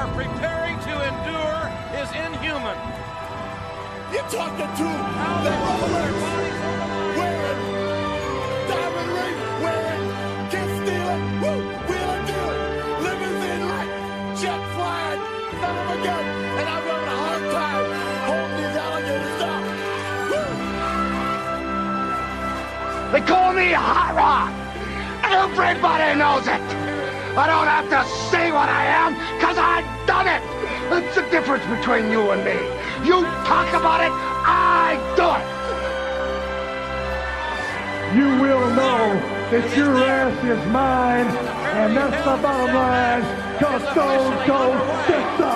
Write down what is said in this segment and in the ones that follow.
are preparing to endure is inhuman. You're talking to the roller wearing, diamond ring wearing, kiss stealing, woo, wheeling dealing, limousine like, jet flying, son of a gun, and I'm having a hard time holding these alligators down. Woo! They call me Hot Rod. Everybody knows it. I don't have to say what I am, because I've done it. That's the difference between you and me. You talk about it, I do it. You will know that your ass is mine, and that's the bottom line, because Stone Cold said so.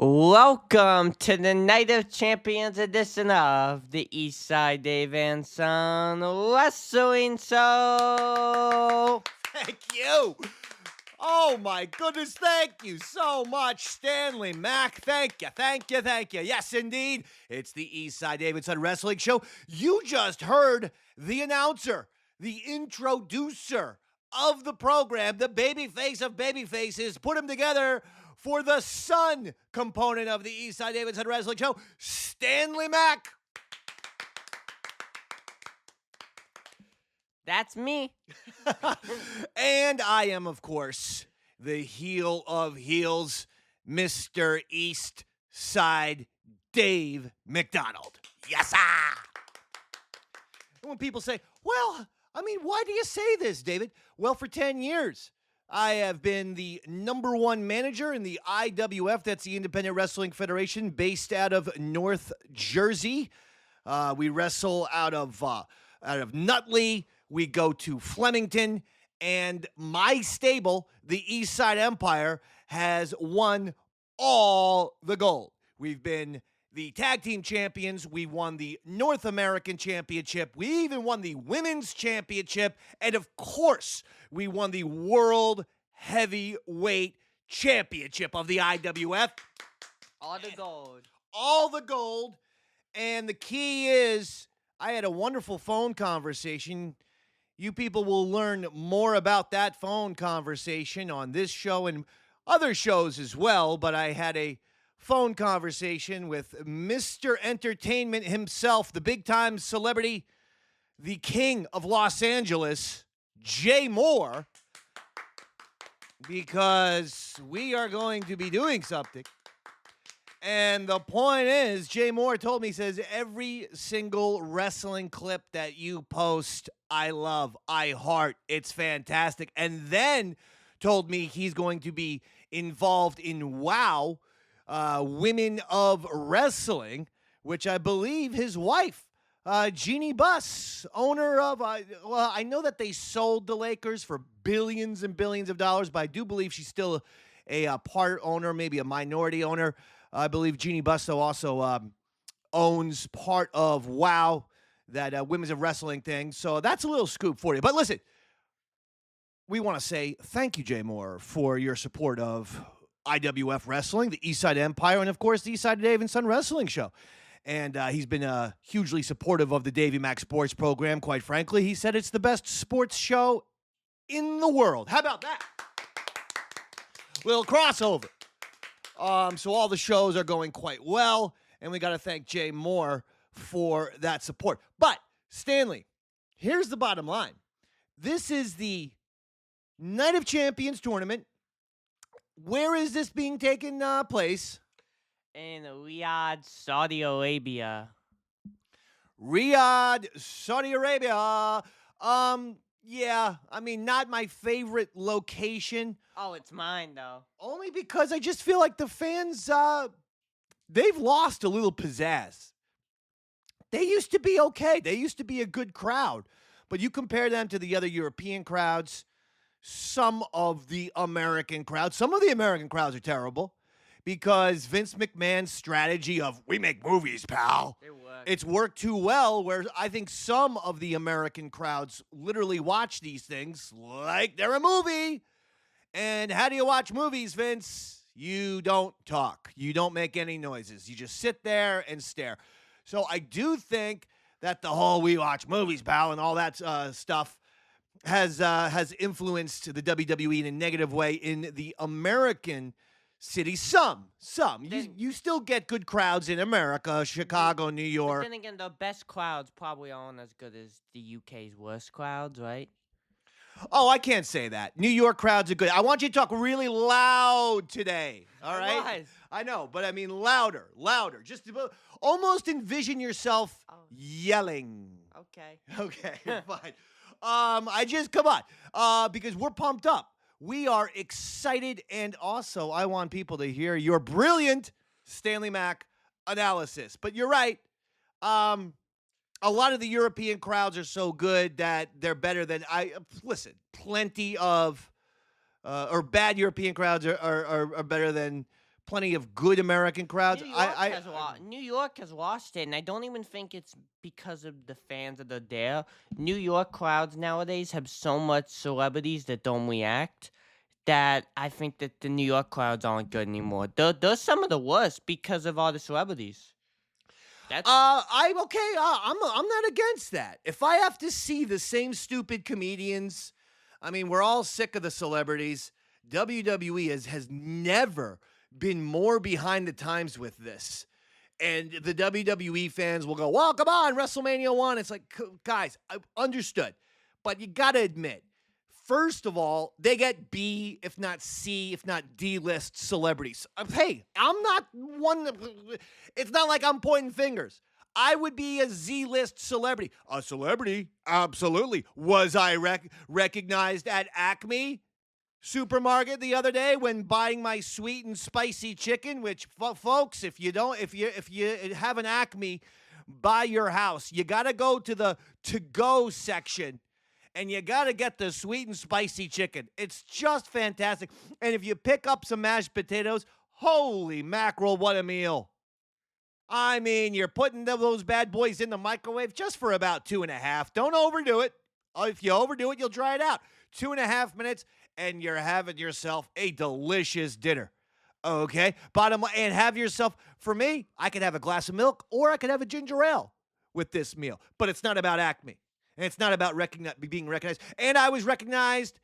Welcome to the Night of Champions edition of the Eastside Dave and Son Wrestling Show. Thank you. Oh my goodness, thank you so much, Stanley, Mac. Thank you. Yes, indeed, it's the Eastside Dave and Son Wrestling Show. You just heard the announcer, the introducer of the program, the babyface of babyfaces, put him together for the Son component of the Eastside Dave and Son Wrestling Show, Stanley Mac. That's me. And I am, of course, the heel of heels, Mr. East Side Dave McDonald. Yes, sir. And when people say, well, I mean, why do you say this, David? Well, for 10 years, I have been the #1 manager in the IWF, that's the Independent Wrestling Federation, based out of North Jersey. We wrestle out of Nutley. We go to Flemington, and my stable, the Eastside Empire, has won all the gold. We've been the tag team champions. We won the North American Championship. We even won the Women's Championship. And of course, we won the World Heavyweight Championship of the IWF. All the gold. All the gold. And the key is, I had a wonderful phone conversation. You people will learn more about that phone conversation on this show and other shows as well. But I had a phone conversation with Mr. Entertainment himself, the big-time celebrity, the king of Los Angeles, Jay Moore, because we are going to be doing something. And the point is, Jay Moore told me, he says, every single wrestling clip that you post, I love, I heart, it's fantastic. And then told me he's going to be involved in WOW, Women of Wrestling, which I believe his wife, Jeannie Buss, owner of, well, I know that they sold the Lakers for billions and billions of dollars, but I do believe she's still a part owner, maybe a minority owner. I believe Jeannie Buss, though, also owns part of WOW, that Women's of Wrestling thing. So that's a little scoop for you. But listen, we want to say thank you, Jay Moore, for your support of IWF Wrestling, the Eastside Empire, and, of course, the Eastside Dave and Son Wrestling Show. And he's been hugely supportive of the Davey Mac Sports program, quite frankly. He said it's the best sports show in the world. How about that? Little crossover. So all the shows are going quite well, and we got to thank Jay Moore for that support. But, Stanley, here's the bottom line. This is the Night of Champions tournament. Where is this being taken place? In Riyadh, Saudi Arabia. Riyadh, Saudi Arabia. Yeah, I mean, not my favorite location. Oh, it's mine, though. Only because I just feel like the fans, they've lost a little pizzazz. They used to be okay. They used to be a good crowd. But you compare them to the other European crowds, some of the American crowds are terrible because Vince McMahon's strategy of, we make movies, pal. It's worked too well, where I think some of the American crowds literally watch these things like they're a movie. And how do you watch movies, Vince? You don't talk. You don't make any noises. You just sit there and stare. So I do think that the whole "we watch movies, pal" and all that stuff has influenced the WWE in a negative way in the American cities. Some. You still get good crowds in America, Chicago, New York. But then again, the best crowds probably aren't as good as the UK's worst crowds, right? Oh, I can't say that. New York crowds are good. I want you to talk really loud today. All right? I know, but I mean louder. Just almost envision yourself yelling. Okay. Okay, fine. Come on. Because we're pumped up. We are excited, and also I want people to hear your brilliant Stanley Mac analysis. But you're right. A lot of the European crowds are so good that they're better than listen, plenty of or bad European crowds are better than plenty of good American crowds. New York has lost it, and I don't even think it's because of the fans that are there. New York crowds nowadays have so much celebrities that don't react that I think that the New York crowds aren't good anymore. They're some of the worst because of all the celebrities. I'm okay. I'm not against that. If I have to see the same stupid comedians, I mean, we're all sick of the celebrities. WWE has never been more behind the times with this. And the WWE fans will go, well, come on, WrestleMania 1. It's like, guys, I understood. But you got to admit, first of all, they get B, if not C, if not D-list celebrities. Hey, I'm not one. It's not like I'm pointing fingers. I would be a Z-list celebrity. A celebrity? Absolutely. Was I recognized at Acme Supermarket the other day when buying my sweet and spicy chicken? Which, folks, if you have an Acme by your house, you got to go to the to-go section. And you got to get the sweet and spicy chicken. It's just fantastic. And if you pick up some mashed potatoes, holy mackerel, what a meal. I mean, you're putting those bad boys in the microwave just for about 2.5. Don't overdo it. If you overdo it, you'll dry it out. 2.5 minutes, and you're having yourself a delicious dinner. Okay? Bottom line, and have yourself, for me, I could have a glass of milk, or I could have a ginger ale with this meal. But it's not about Acme. And it's not about being recognized. And I was recognized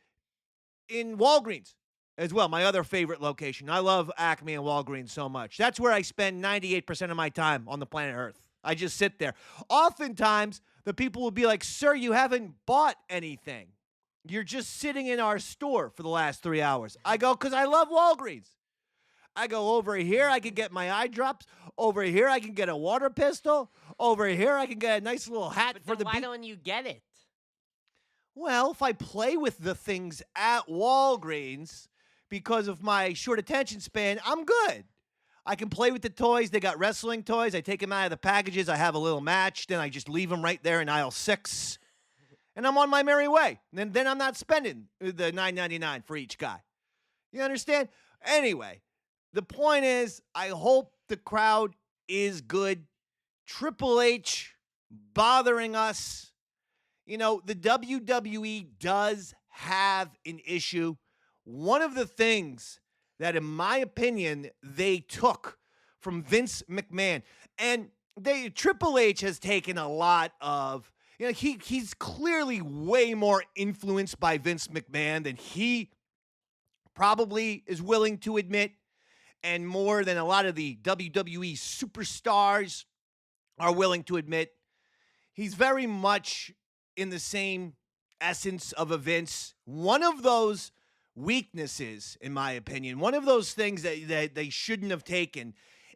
in Walgreens as well, my other favorite location. I love Acme and Walgreens so much. That's where I spend 98% of my time on the planet Earth. I just sit there. Oftentimes, the people will be like, sir, you haven't bought anything. You're just sitting in our store for the last 3 hours. I go, because I love Walgreens. I go, over here, I can get my eye drops. Over here, I can get a water pistol. Over here, I can get a nice little hat for the why don't you get it? Well, if I play with the things at Walgreens, because of my short attention span, I'm good. I can play with the toys. They got wrestling toys. I take them out of the packages. I have a little match. Then I just leave them right there in aisle 6. And I'm on my merry way. And then I'm not spending the $9.99 for each guy. You understand? Anyway. The point is, I hope the crowd is good. Triple H bothering us. You know, the WWE does have an issue. One of the things that, in my opinion, they took from Vince McMahon, and Triple H has taken a lot of, he's clearly way more influenced by Vince McMahon than he probably is willing to admit. And more than a lot of the WWE superstars are willing to admit. He's very much in the same essence of a Vince. One of those weaknesses, in my opinion, one of those things that they shouldn't have taken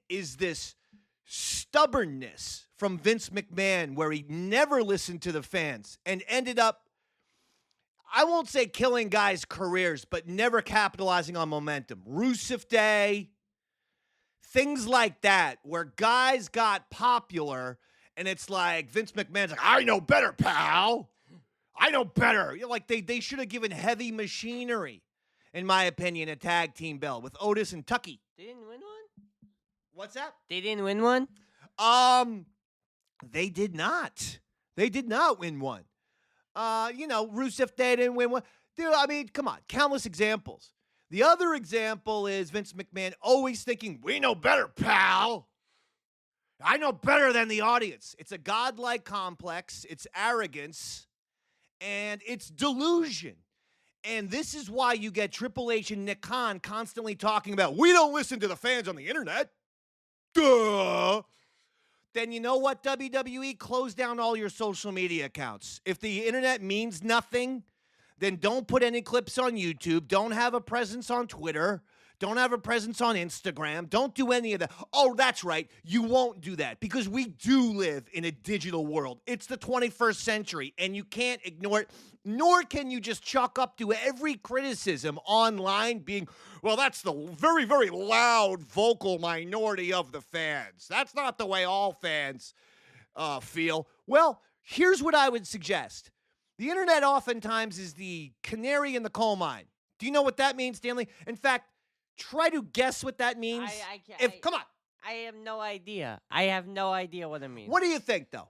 is this stubbornness from Vince McMahon, where he never listened to the fans and ended up, I won't say killing guys' careers, but never capitalizing on momentum. Rusev Day, things like that, where guys got popular, and it's like Vince McMahon's like, I know better, pal. I know better. Like they should have given Heavy Machinery, in my opinion, a tag team belt with Otis and Tucky. They didn't win one? What's that? They didn't win one? They did not. They did not win one. Rusev Day didn't win one. Dude, I mean, come on. Countless examples. The other example is Vince McMahon always thinking, we know better, pal. I know better than the audience. It's a godlike complex. It's arrogance. And it's delusion. And this is why you get Triple H and Nick Khan constantly talking about, we don't listen to the fans on the internet. Duh. Then you know what, WWE? Close down all your social media accounts. If the internet means nothing, then don't put any clips on YouTube. Don't have a presence on Twitter. Don't have a presence on Instagram. Don't do any of that. Oh, that's right. You won't do that because we do live in a digital world. It's the 21st century, and you can't ignore it, nor can you just chalk up to every criticism online being, well, that's the very, very loud, vocal minority of the fans. That's not the way all fans feel. Well, here's what I would suggest. The internet oftentimes is the canary in the coal mine. Do you know what that means, Stanley? In fact, try to guess what that means. Come on. I have no idea. I have no idea what it means. What do you think, though?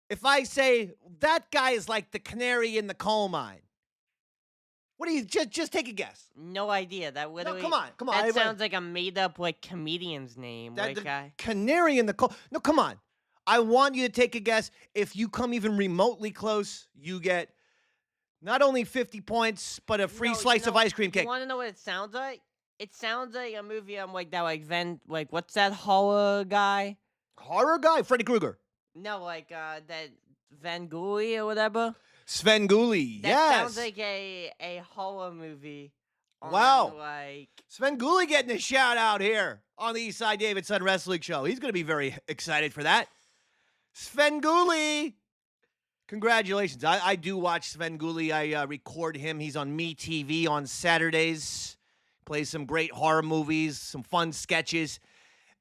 If I say that guy is like the canary in the coal mine, what do you just take a guess? No idea. That literally. No, come on. That sounds like a made-up comedian's name. Canary in the coal. No, come on. I want you to take a guess. If you come even remotely close, you get not only 50 points, but a free slice of ice cream cake. You want to know what it sounds like? It sounds like a movie what's that horror guy? Horror guy? Freddy Krueger. No, that Van Gogh or whatever. Sven Gulli, that yes. Sounds like a horror movie. Wow. Sven Gulli getting a shout out here on the Eastside Davidson Wrestling Show. He's going to be very excited for that. Sven Gulli. Congratulations. I do watch Sven Gulli. I record him. He's on MeTV on Saturdays. Plays some great horror movies, some fun sketches.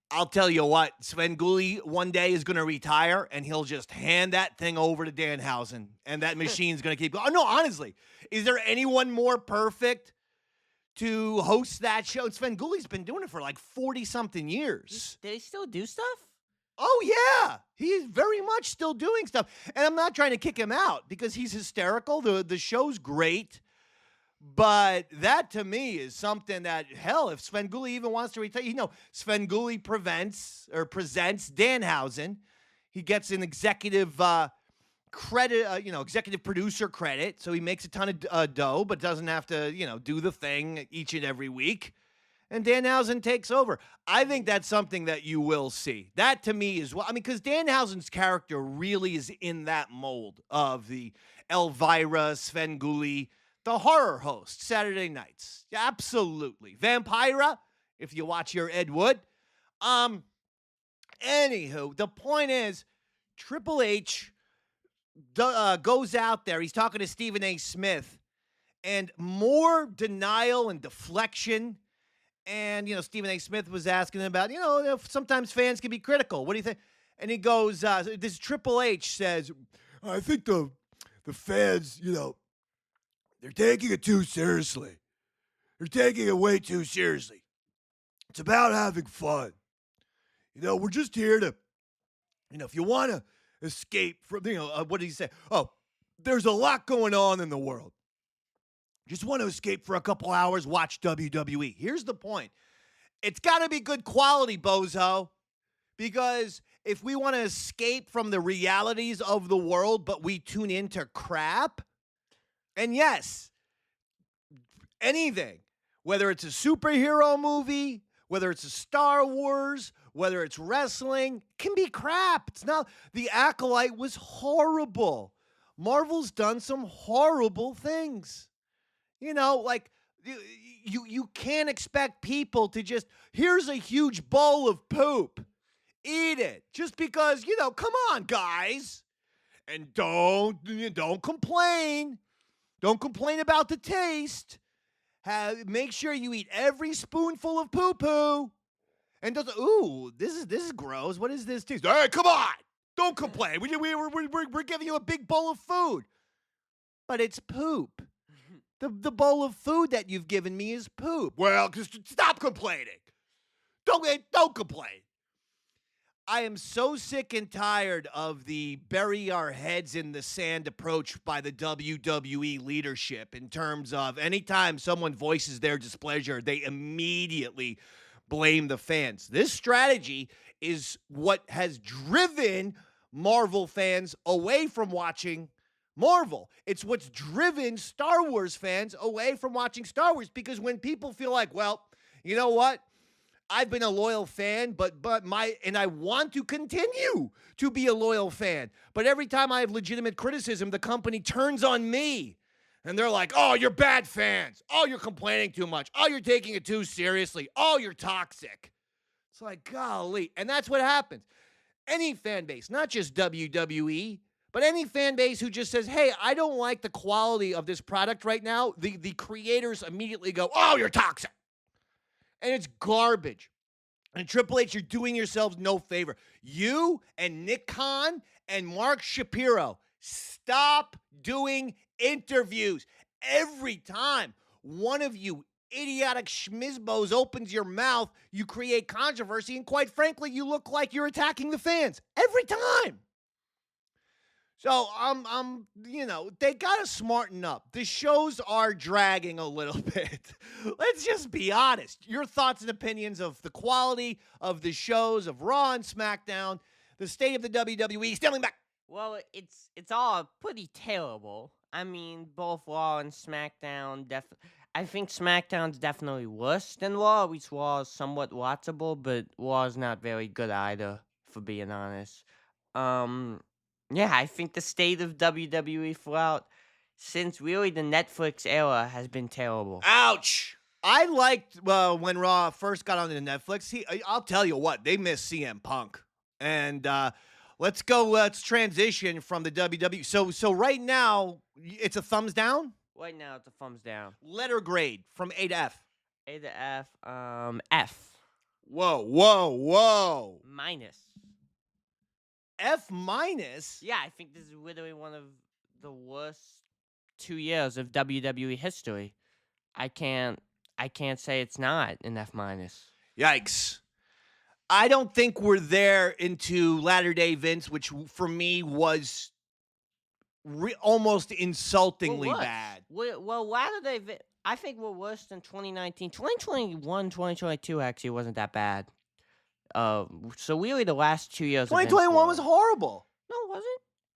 I'll tell you what, Sven Gulli one day is going to retire, and he'll just hand that thing over to Danhausen, and that machine's going to keep going. No, honestly, is there anyone more perfect to host that show? Sven Gulli's been doing it for 40-something years. Do they still do stuff? Oh, yeah. He's very much still doing stuff. And I'm not trying to kick him out because he's hysterical. The show's great. But that, to me, is something that, hell, if Sven Gulli even wants to retire, Sven Gulli presents Danhausen. He gets an executive credit, executive producer credit. So he makes a ton of dough, but doesn't have to, do the thing each and every week. And Danhausen takes over. I think that's something that you will see. That, to me, is because Danhausen's character really is in that mold of the Elvira, Sven Gulli, the horror host, Saturday nights. Absolutely. Vampira, if you watch your Ed Wood. Anywho, the point is, Triple H goes out there. He's talking to Stephen A. Smith. And more denial and deflection. And, Stephen A. Smith was asking him about, if sometimes fans can be critical. What do you think? And he goes, this Triple H says, I think the fans, they're taking it too seriously. They're taking it way too seriously. It's about having fun. We're just here to, if you want to escape from, what did he say? Oh, there's a lot going on in the world. Just want to escape for a couple hours, watch WWE. Here's the point. It's got to be good quality, bozo. Because if we want to escape from the realities of the world, but we tune into crap, and yes, anything, whether it's a superhero movie, whether it's a Star Wars, whether it's wrestling, can be crap. It's not. The Acolyte was horrible. Marvel's done some horrible things. You can't expect people to just, here's a huge bowl of poop. Eat it. Just because, come on, guys. And don't complain. Don't complain about the taste. Make sure you eat every spoonful of poo-poo. And this is gross. What is this taste? Hey, come on. Don't complain. We're giving you a big bowl of food. But it's poop. The bowl of food that you've given me is poop. Well, just stop complaining. Don't complain. I am so sick and tired of the bury our heads in the sand approach by the WWE leadership in terms of anytime someone voices their displeasure, they immediately blame the fans. This strategy is what has driven Marvel fans away from watching Marvel. It's what's driven Star Wars fans away from watching Star Wars, because when people feel like, well, you know what? I've been a loyal fan, but I want to continue to be a loyal fan. But every time I have legitimate criticism, the company turns on me. And they're like, oh, you're bad fans. Oh, you're complaining too much. Oh, you're taking it too seriously. Oh, you're toxic. It's like, golly. And that's what happens. Any fan base, not just WWE, but any fan base who just says, hey, I don't like the quality of this product right now, the creators immediately go, oh, you're toxic. And it's garbage. And Triple H, you're doing yourselves no favor. You and Nick Khan and Mark Shapiro, stop doing interviews. Every time one of you idiotic schmizbos opens your mouth, you create controversy, and quite frankly, you look like you're attacking the fans. Every time. So, they got to smarten up. The shows are dragging a little bit. Let's just be honest. Your thoughts and opinions of the quality of the shows of Raw and SmackDown, the state of the WWE, Stanley Mac. Well, it's all pretty terrible. I mean, both Raw and SmackDown, I think SmackDown's definitely worse than Raw. At least Raw is somewhat watchable, but Raw is not very good either, for being honest. Yeah, I think the state of WWE throughout, since really the Netflix era, has been terrible. Ouch! I liked when Raw first got onto Netflix. I'll tell you what, they missed CM Punk. And let's transition from the WWE. So right now, it's a thumbs down? Right now, it's a thumbs down. Letter grade from A to F. A to F, F. Whoa. Minus. F minus? Yeah, I think this is literally one of the worst 2 years of WWE history. I can't say it's not an F minus. Yikes. I don't think we're there into latter-day Vince, which for me was almost insultingly bad. Well, latter-day Vince, I think we're worse than 2019. 2021, 2022 actually wasn't that bad. So really the last 2 years. 2021 was horrible. No, it wasn't.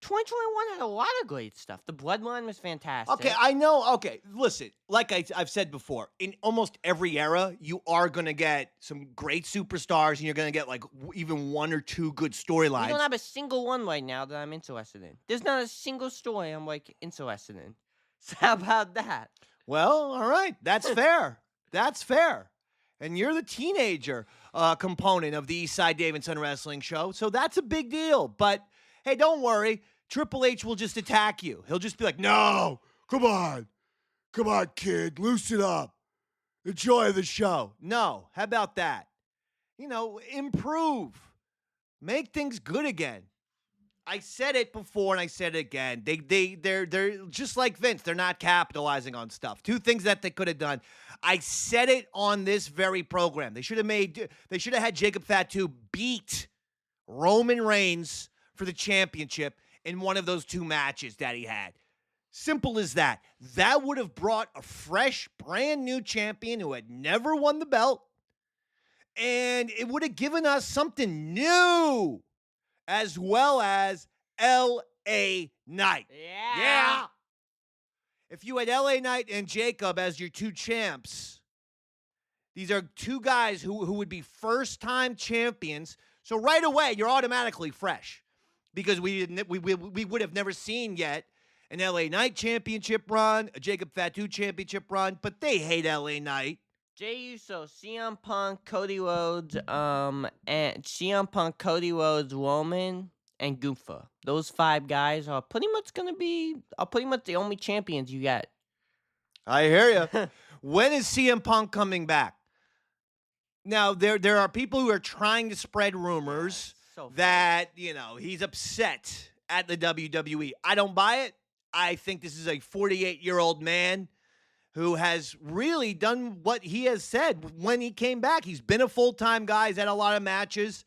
2021 had a lot of great stuff. The Bloodline was fantastic. Okay, I know. Okay, listen, like I've said before, in almost every era, you are going to get some great superstars, and you're going to get like even one or two good storylines. We don't have a single one right now that I'm interested in. There's not a single story I'm like interested in. So how about that? Well, all right. That's fair. That's fair. And you're the teenager component of the East Side Dave and Son Wrestling Show, so that's a big deal. But hey, don't worry. Triple H will just attack you. He'll just be like, no, come on, kid, loosen up. Enjoy the show. No, how about that? Improve. Make things good again. I said it before and I said it again. They're just like Vince. They're not capitalizing on stuff. Two things that they could have done. I said it on this very program. They should have had Jacob Fatu beat Roman Reigns for the championship in one of those two matches that he had. Simple as that. That would have brought a fresh, brand new champion who had never won the belt. And it would have given us something new, as well as L.A. Knight. Yeah. If you had L.A. Knight and Jacob as your two champs, these are two guys who would be first-time champions. So right away, you're automatically fresh. Because we would have never seen yet an LA Knight championship run, a Jacob Fatu championship run, but they hate LA Knight. Jey Uso, CM Punk, Cody Rhodes, and CM Punk, Cody Rhodes, Roman, and Gunther. Those five guys are pretty much the only champions you get. I hear you. When is CM Punk coming back? Now there are people who are trying to spread rumors. That, he's upset at the WWE. I don't buy it. I think this is a 48-year-old man who has really done what he has said when he came back. He's been a full-time guy. He's had a lot of matches.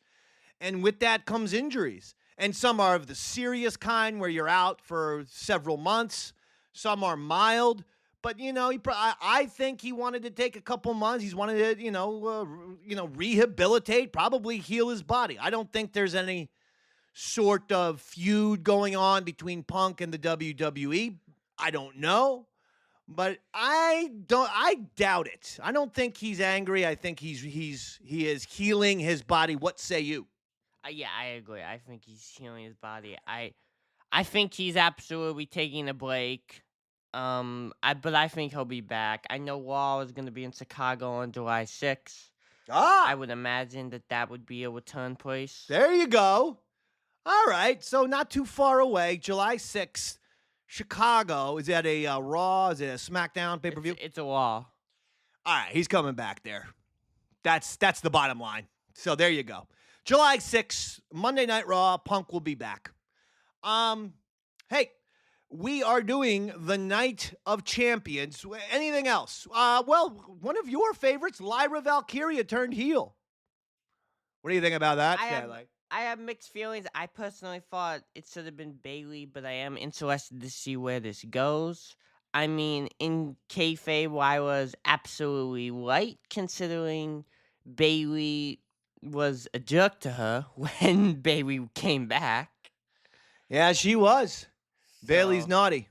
And with that comes injuries. And some are of the serious kind where you're out for several months. Some are mild. But, I think he wanted to take a couple months. He's wanted to, rehabilitate, probably heal his body. I don't think there's any sort of feud going on between Punk and the WWE. I don't know. But I doubt it. I don't think he's angry. I think he is healing his body. What say you? Yeah, I agree. I think he's healing his body. I think he's absolutely taking a break. But I think he'll be back. I know Wall is going to be in Chicago on July 6th. I would imagine that would be a return place. There you go. All right, so not too far away. July 6th, Chicago. Is that a Raw? Is it a SmackDown pay-per-view? It's a Raw. All right, he's coming back there. That's the bottom line. So there you go. July 6th, Monday Night Raw. Punk will be back. Hey, we are doing the Night of Champions. Anything else? One of your favorites, Lyra Valkyria, turned heel. What do you think about that? I have mixed feelings. I personally thought it should have been Bayley, but I am interested to see where this goes. I mean, in kayfabe, Lyra's absolutely right, considering Bayley was a jerk to her when Bayley came back. Yeah, she was. So, Bayley's naughty.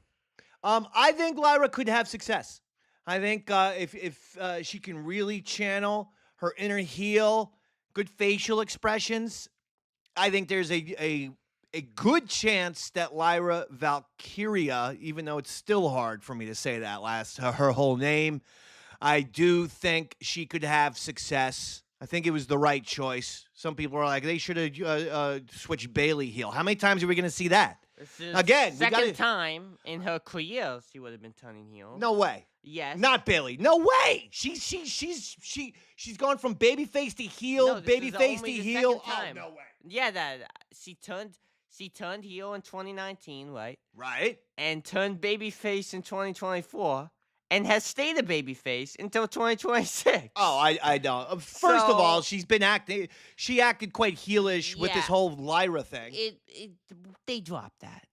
I think Lyra could have success. I think if she can really channel her inner heel, good facial expressions, I think there's a good chance that Lyra Valkyria, even though it's still hard for me to say that her whole name, I do think she could have success. I think it was the right choice. Some people are like, they should have switched Bayley heel. How many times are we going to see that? Again, second time in her career she would have been turning heel. No way. Yes. Not Bayley. No way. She's gone from babyface to heel, babyface to heel. Oh, no way. Yeah, she turned heel in 2019, right? Right. And turned babyface in 2024. And has stayed a babyface until 2026. Oh, I don't. First of all, she acted quite heelish with this whole Lyra thing. They dropped that.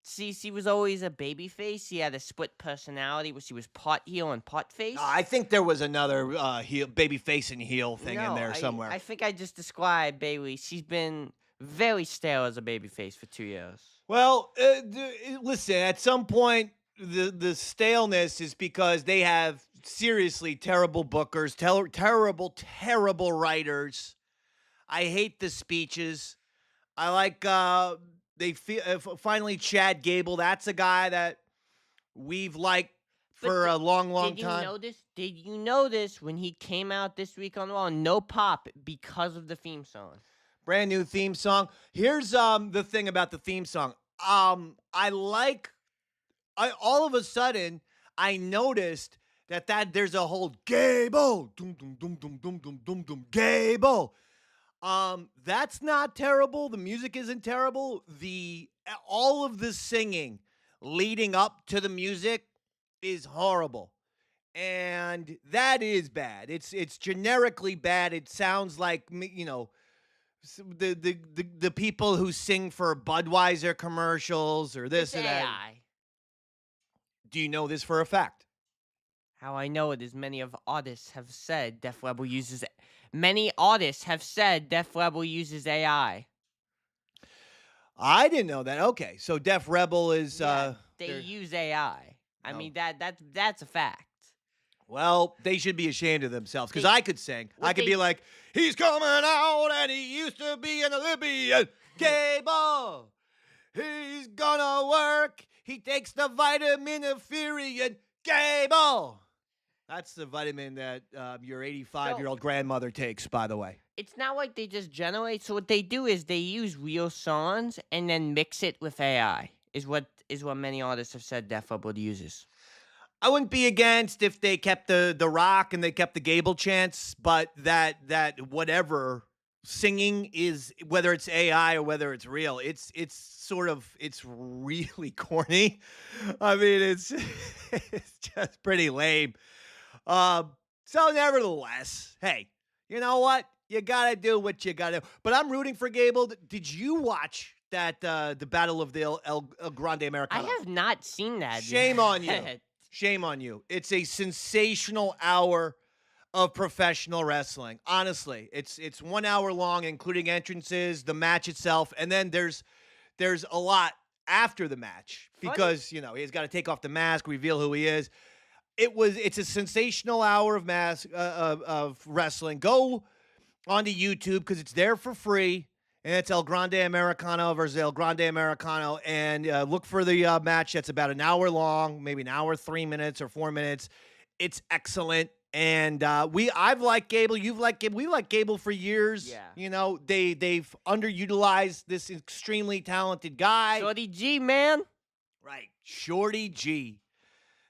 She was always a babyface. She had a split personality where she was part heel and part face. I think there was another heel, babyface and heel thing in there somewhere. I think I just described Bayley. She's been very stale as a babyface for 2 years. Well, listen, at some point, the staleness is because they have seriously terrible bookers, terrible writers. I hate the speeches. I like finally Chad Gable. That's a guy that we've liked for a long time. Did you notice when he came out this week on Raw, no pop because of the theme song? Brand new theme song. Here's the thing about the theme song. All of a sudden, I noticed that there's a whole Gable, dum dum dum dum dum dum dum dum Gable. That's not terrible. The music isn't terrible. All of the singing leading up to the music is horrible, and that is bad. It's generically bad. It sounds like the people who sing for Budweiser commercials or this or that. AI. Do you know this for a fact? How I know it is artists have said Def Rebel uses it. Many artists have said Def Rebel uses AI. I didn't know that. Okay, so Def Rebel is they use AI. I mean that's a fact. Well, they should be ashamed of themselves because I could sing. I could be like, he's coming out and he used to be an Olympian. Gable, he's gonna work. He takes the vitamin Furion. Gable. That's the vitamin that your 85-year-old grandmother takes, by the way. It's not like they just generate. So what they do is they use real songs and then mix it with AI. Is what many artists have said Def Rebel uses. I wouldn't be against if they kept the rock and they kept the Gable chants, but that whatever singing is, whether it's AI or whether it's real, it's really corny. I mean, it's just pretty lame. So nevertheless, hey, you know what? You got to do what you got to do. But I'm rooting for Gable. Did you watch that the Battle of the El Grande Americano? I have not seen that. Shame on you. yet. Shame on you. It's a sensational hour of professional wrestling. Honestly, it's 1 hour long, including entrances, the match itself, and then there's a lot after the match because he's got to take off the mask, reveal who he is. It's a sensational hour of wrestling. Go onto YouTube because it's there for free, and it's El Grande Americano versus El Grande Americano, and look for the match that's about an hour long, maybe an hour, 3 minutes or 4 minutes. It's excellent, and I've liked Gable, you've liked Gable, we liked Gable for years. Yeah. They've underutilized this extremely talented guy. Shorty G, man. Right, Shorty G.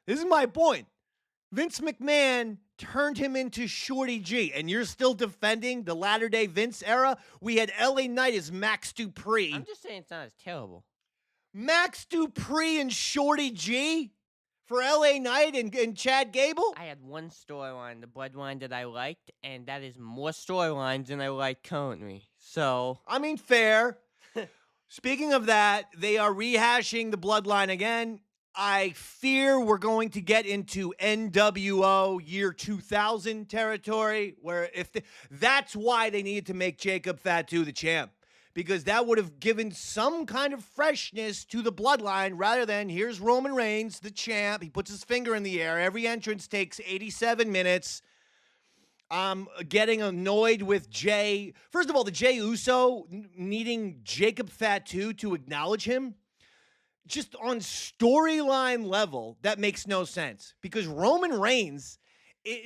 This is my point. Vince McMahon turned him into Shorty G, and you're still defending the latter-day Vince era? We had LA Knight as Max Dupree. I'm just saying it's not as terrible. Max Dupree and Shorty G for LA Knight and Chad Gable? I had one storyline, the Bloodline, that I liked, and that is more storylines than I like currently. So, I mean, fair. Speaking of that, they are rehashing the Bloodline again. I fear we're going to get into NWO year 2000 territory, where that's why they needed to make Jacob Fatu the champ, because that would have given some kind of freshness to the Bloodline rather than here's Roman Reigns, the champ. He puts his finger in the air. Every entrance takes 87 minutes. I'm getting annoyed with Jay. First of all, the Jay Uso needing Jacob Fatu to acknowledge him. Just on storyline level, that makes no sense. Because Roman Reigns,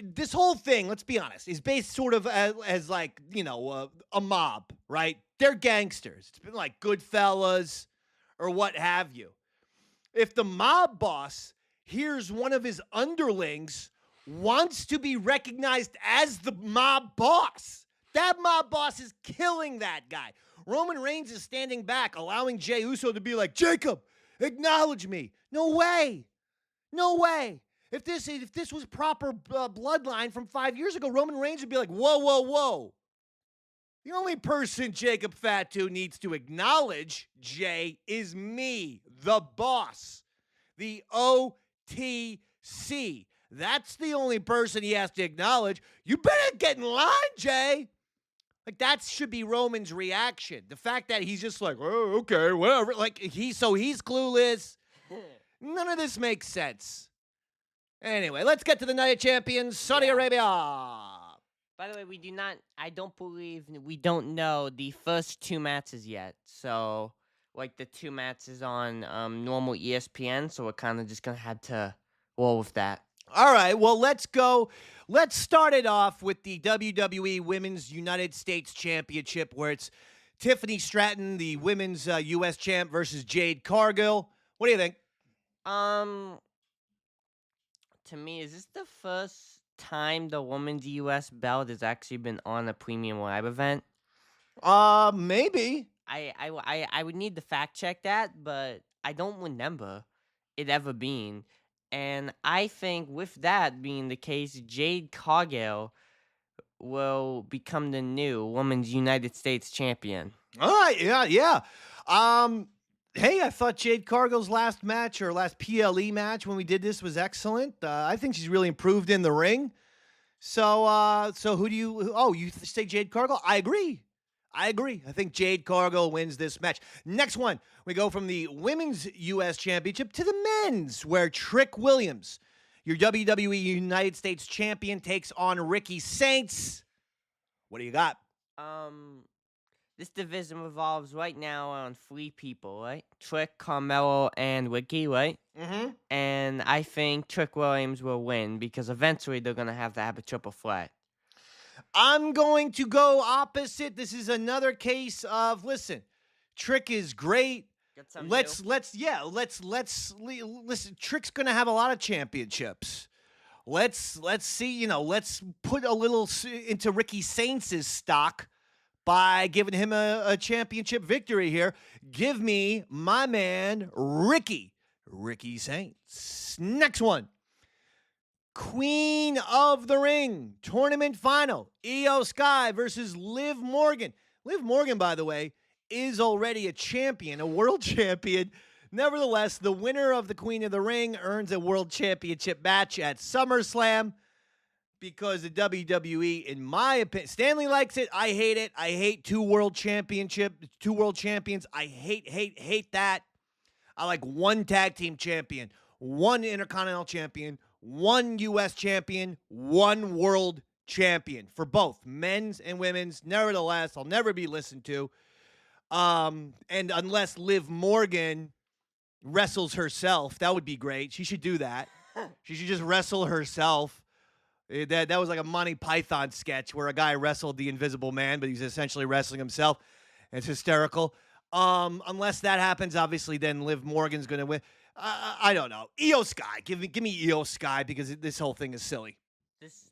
this whole thing, let's be honest, is based sort of as like, a mob, right? They're gangsters. It's been like Goodfellas or what have you. If the mob boss hears one of his underlings wants to be recognized as the mob boss, that mob boss is killing that guy. Roman Reigns is standing back, allowing Jey Uso to be like, Jacob, acknowledge me. No way. No way. If this was proper bloodline from 5 years ago, Roman Reigns would be like, whoa, whoa, whoa. The only person Jacob Fatu needs to acknowledge, Jay, is me, the boss. The OTC. That's the only person he has to acknowledge. You better get in line, Jay. Like, that should be Roman's reaction. The fact that he's just like, oh, okay, whatever. Like, he's clueless. None of this makes sense. Anyway, let's get to the Night of Champions, Saudi Arabia. By the way, I don't believe we don't know the first two matches yet. So, like, the two matches on normal ESPN, so we're kind of just going to have to roll with that. All right, well, let's go. Let's start it off with the WWE Women's United States Championship, where it's Tiffany Stratton, the Women's U.S. Champ, versus Jade Cargill. What do you think? To me, is this the first time the Women's U.S. belt has actually been on a premium live event? Maybe. I would need to fact check that, but I don't remember it ever being. And I think with that being the case, Jade Cargill will become the new Women's United States Champion. All right, yeah. Hey, I thought Jade Cargill's last match or last PLE match when we did this was excellent. I think she's really improved in the ring. So who do you? Oh, you say Jade Cargill? I agree. I think Jade Cargill wins this match. Next one, we go from the Women's U.S. Championship to the men's, where Trick Williams, your WWE United States Champion, takes on Ricky Saints. What do you got? This division revolves right now on three people, right? Trick, Carmelo, and Ricky, right? Mm-hmm. And I think Trick Williams will win because eventually they're going to have a triple threat. I'm going to go opposite. This is another case of, listen, Trick is great. Let's listen. Trick's going to have a lot of championships. Let's see, let's put a little into Ricky Saints' stock by giving him a championship victory here. Give me my man, Ricky Saints. Next one. Queen of the Ring tournament final. Io Sky versus Liv Morgan. Liv Morgan, by the way, is already a champion, a world champion. Nevertheless, the winner of the Queen of the Ring earns a world championship match at SummerSlam because the WWE, in my opinion, Stanley likes it. I hate it. I hate two world champions. I hate that. I like one tag team champion, one intercontinental champion, one U.S. champion, one world champion for both men's and women's. Nevertheless, I'll never be listened to. And unless Liv Morgan wrestles herself, that would be great. She should do that. She should just wrestle herself. That was like a Monty Python sketch where a guy wrestled the Invisible Man, but he's essentially wrestling himself. It's hysterical. Unless that happens, obviously, then Liv Morgan's going to win. I don't know. Io Sky. Give me Io Sky because this whole thing is silly. This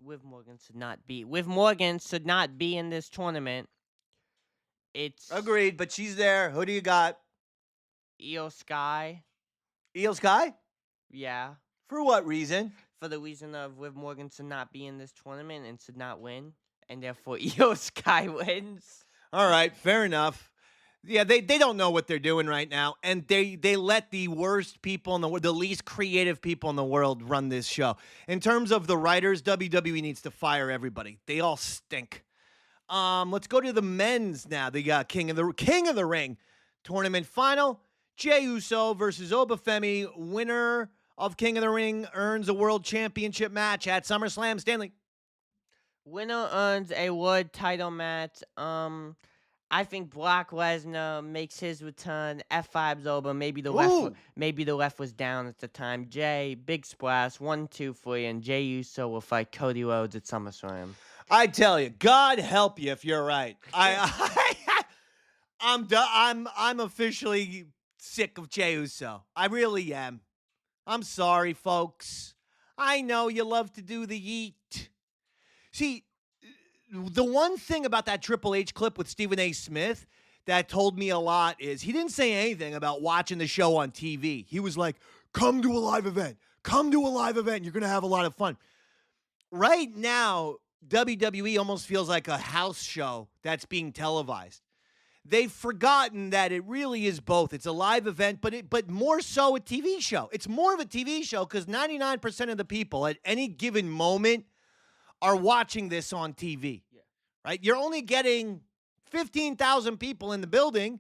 Liv Morgan should not be. Liv Morgan should not be in this tournament. It's Agreed, but she's there. Who do you got? Io Sky. Io Sky? Yeah. For what reason? For the reason of Liv Morgan should not be in this tournament and should not win. And therefore, Io Sky wins. All right, fair enough. Yeah, they don't know what they're doing right now, and they let the worst people in the world, the least creative people in the world, run this show. In terms of the writers, WWE needs to fire everybody. They all stink. Let's go to the men's now. The King of the Ring tournament final. Jey Uso versus Obafemi. Winner of King of the Ring earns a world championship match at SummerSlam. Stanley. Winner earns a world title match. I think Brock Lesnar makes his return. F5's over. Maybe the ref was down at the time. Jay, big splash. 1, 2, 3, and Jey Uso will fight Cody Rhodes at SummerSlam. I tell you, God help you if you're right. I'm officially sick of Jey Uso. I really am. I'm sorry, folks. I know you love to do the yeet. See, the one thing about that Triple H clip with Stephen A. Smith that told me a lot is he didn't say anything about watching the show on TV. He was like, come to a live event. Come to a live event. You're going to have a lot of fun. Right now, WWE almost feels like a house show that's being televised. They've forgotten that it really is both. It's a live event, but more so a TV show. It's more of a TV show because 99% of the people at any given moment are watching this on TV, right? You're only getting 15,000 people in the building,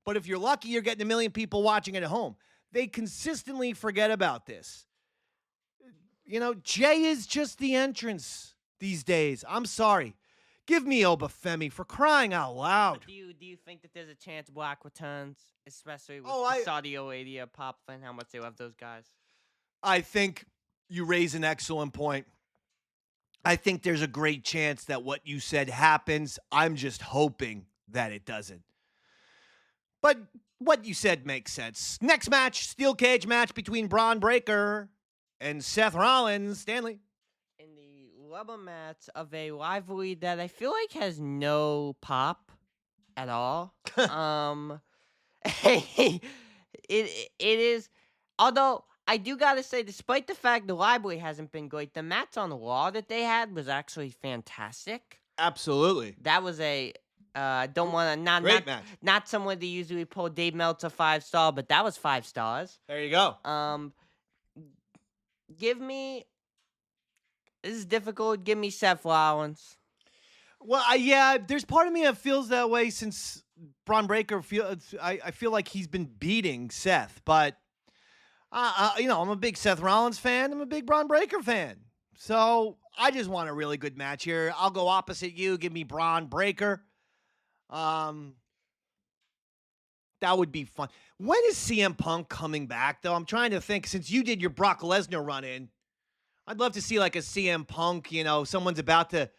but if you're lucky, you're getting 1 million people watching it at home. They consistently forget about this. You know, Jay is just the entrance these days. I'm sorry. Give me Obafemi for crying out loud. Do you think that there's a chance Brock returns, especially with the Saudi Arabia pop and how much they love those guys? I think you raise an excellent point. I think there's a great chance that what you said happens. I'm just hoping that it doesn't. But what you said makes sense. Next match, steel cage match between Braun Breaker and Seth Rollins. Stanley. In the rubber match of a rivalry that I feel like has no pop at all. It is, although I do gotta say, despite the fact the rivalry hasn't been great, the match on Raw that they had was actually fantastic. Absolutely. That was a don't want to Great match. Not someone to usually pull Dave Meltzer 5-star, but that was 5 stars. There you go. Give me. This is difficult. Give me Seth Rollins. Well, yeah, there's part of me that feels that way since Braun Breaker. I feel like he's been beating Seth, but you know, I'm a big Seth Rollins fan. I'm a big Braun Breaker fan. So I just want a really good match here. I'll go opposite you. Give me Braun Breaker. That would be fun. When is CM Punk coming back, though? I'm trying to think. Since you did your Brock Lesnar run-in, I'd love to see like a CM Punk, you know, someone's about to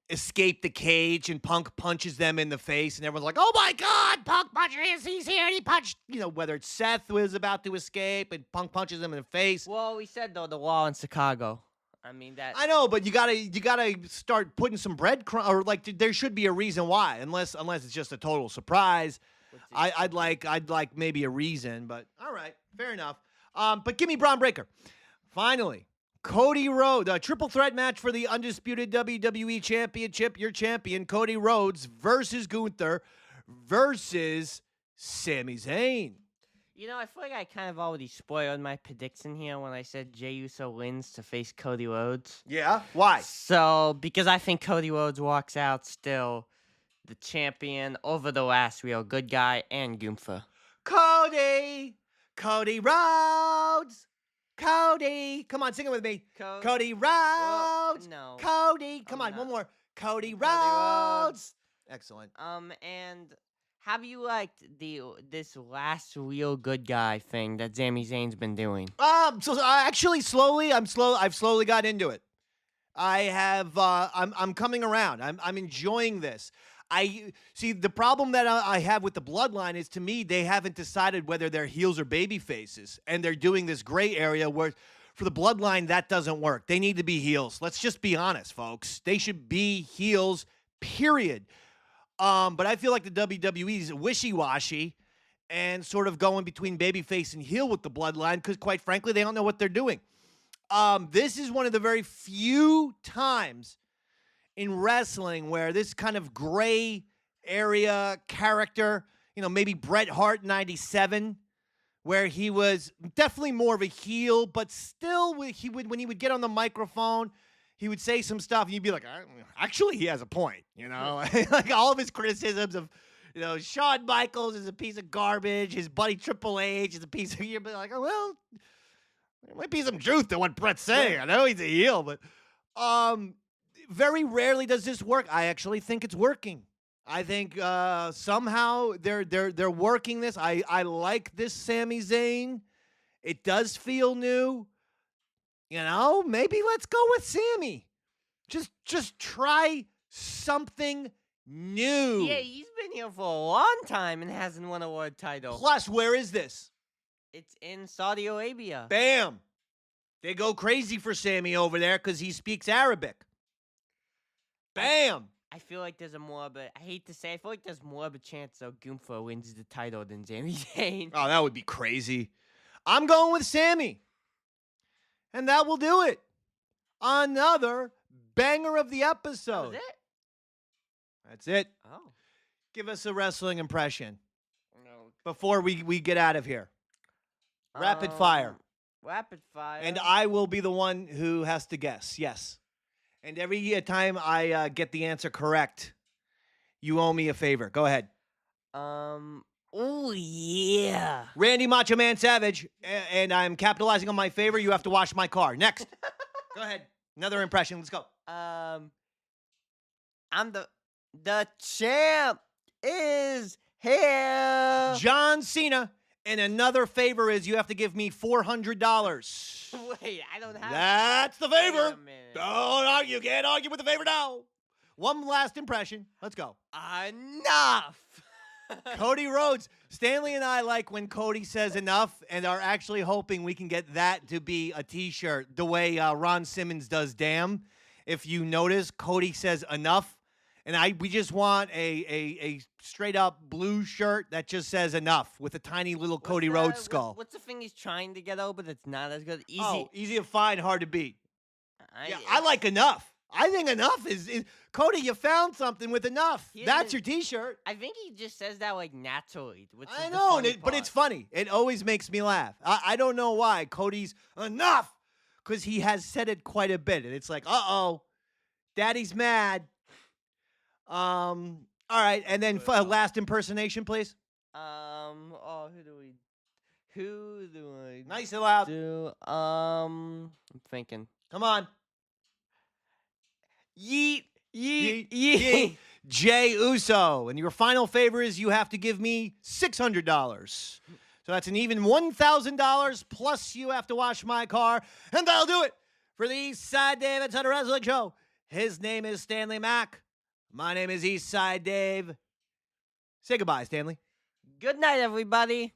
escape the cage and Punk punches them in the face and everyone's like, oh my God, Punk punches, he's here and he punched, you know, whether it's Seth was about to escape and Punk punches him in the face. Well, we said, though, the wall in Chicago. I mean, that. I know, but you gotta start putting some breadcrumbs, or like there should be a reason why, unless it's just a total surprise. I'd like maybe a reason, but all right, fair enough. But give me Braun Breaker. Finally, Cody Rhodes, a triple threat match for the undisputed WWE Championship. Your champion, Cody Rhodes, versus Gunther versus Sami Zayn. You know, I feel like I kind of already spoiled my prediction here when I said Jey Uso wins to face Cody Rhodes. Yeah? Why? So, because I think Cody Rhodes walks out still the champion over the last real good guy and Gunther. Cody Rhodes. Cody. Come on, sing it with me. Cody Rhodes. No. Cody. Come on, not. one more. Cody Rhodes. Rhodes. Excellent. And have you liked this last real good guy thing that Sami Zayn's been doing? So actually, I've slowly got into it. I have. I'm coming around. I'm enjoying this. I see the problem that I have with the Bloodline is, to me, they haven't decided whether they're heels or baby faces, and they're doing this gray area where for the Bloodline that doesn't work. They need to be heels. Let's just be honest, folks. They should be heels, period. But I feel like the WWE is wishy-washy and sort of going between babyface and heel with the Bloodline because, quite frankly, they don't know what they're doing. This is one of the very few times in wrestling where this kind of gray area character, maybe Bret Hart 97, where he was definitely more of a heel, but still when he would get on the microphone, he would say some stuff and you'd be like, actually he has a point, like all of his criticisms of, Shawn Michaels is a piece of garbage, his buddy Triple H is a piece of, you'd be like, oh, well, there might be some truth to what Bret's saying. I know he's a heel, but very rarely does this work. I actually think it's working. I think somehow they're working this. I like this Sami Zayn. It does feel new. Maybe let's go with Sami. Just try something new. Yeah, he's been here for a long time and hasn't won a world title. Plus, where is this? It's in Saudi Arabia. Bam. They go crazy for Sami over there because he speaks Arabic. Bam! I feel like there's I hate to say, I feel like there's more of a chance though Gunther wins the title than Sami Zayn. Oh, that would be crazy. I'm going with Sami. And that will do it. Another banger of the episode. That was it? That's it. Oh. Give us a wrestling impression No. before we get out of here. Rapid fire. Rapid fire. And I will be the one who has to guess. Yes. And every time I get the answer correct, you owe me a favor. Go ahead. Oh, yeah. Randy Macho Man Savage, and I'm capitalizing on my favor. You have to wash my car. Next. Go ahead. Another impression. Let's go. I'm the champ is here. John Cena. And another favor is you have to give me $400. Wait, I don't have That's the Wait favor. a minute. Don't argue. You can't argue with the favor now. One last impression. Let's go. Enough. Cody Rhodes. Stanley and I like when Cody says enough and are actually hoping we can get that to be a T-shirt the way Ron Simmons does Damn. If you notice, Cody says enough. And we just want a straight up blue shirt that just says enough with a tiny little Cody Rhodes skull. What's the thing he's trying to get over that's not as good? Easy. Oh, easy to find, hard to beat. I like enough. I think enough is Cody, you found something with enough. That's your T-shirt. I think he just says that like naturally. I know, but it's funny. It always makes me laugh. I don't know why. Cody's enough because he has said it quite a bit. And it's like, uh-oh, daddy's mad. All right, and then last impersonation, please. Who do I Nice and loud. do? I'm thinking. Come on. Yeet. Yeet. Jey Uso. And your final favor is you have to give me $600. So that's an even $1,000, plus you have to wash my car. And that'll do it for the East Side Dave and Sutter Wrestling Show. His name is Stanley Mack. My name is East Side Dave. Say goodbye, Stanley. Good night, everybody.